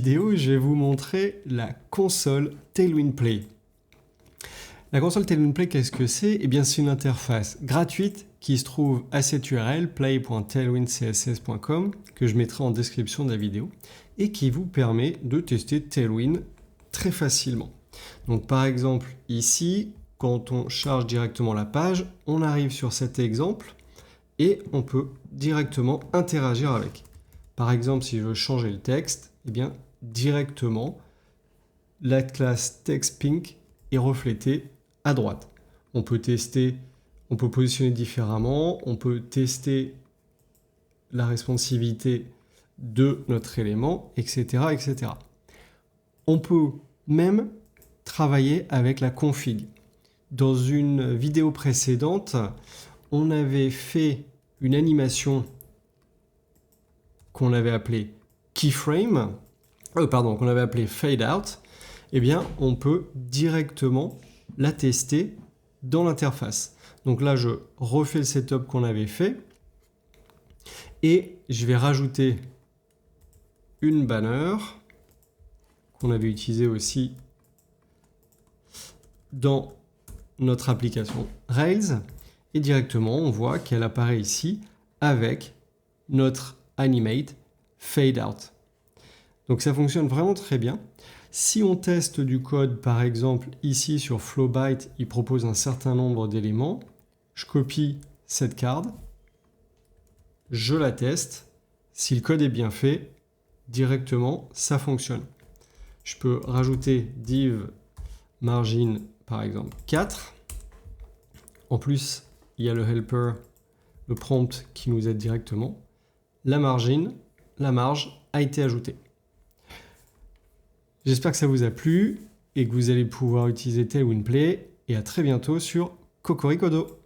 Vidéo, je vais vous montrer la console Tailwind Play. La console Tailwind Play, qu'est-ce que c'est? Eh bien, c'est une interface gratuite qui se trouve à cette URL play.tailwindcss.com que je mettrai en description de la vidéo et qui vous permet de tester Tailwind très facilement. Donc, par exemple, ici, quand on charge directement la page, on arrive sur cet exemple et on peut directement interagir avec. Par exemple, si je veux changer le texte, eh bien, directement, la classe TextPink est reflétée à droite. On peut tester, on peut positionner différemment, on peut tester la responsivité de notre élément, etc., etc. On peut même travailler avec la config. Dans une vidéo précédente, on avait fait une animation qu'on avait appelée keyframe, qu'on avait appelé fade out. Eh bien, on peut directement la tester dans l'interface. Donc là, je refais le setup qu'on avait fait et je vais rajouter une banner qu'on avait utilisée aussi dans notre application Rails et directement, on voit qu'elle apparaît ici avec notre animate fade out. Donc ça fonctionne vraiment très bien. Si on teste du code, par exemple, ici sur Flowbyte, il propose un certain nombre d'éléments. Je copie cette carte, je la teste. Si le code est bien fait, directement, ça fonctionne. Je peux rajouter div margin, par exemple, 4. En plus, il y a le helper, le prompt qui nous aide directement. La marge a été ajoutée. J'espère que ça vous a plu et que vous allez pouvoir utiliser Tailwind Play et à très bientôt sur Cocoricodo.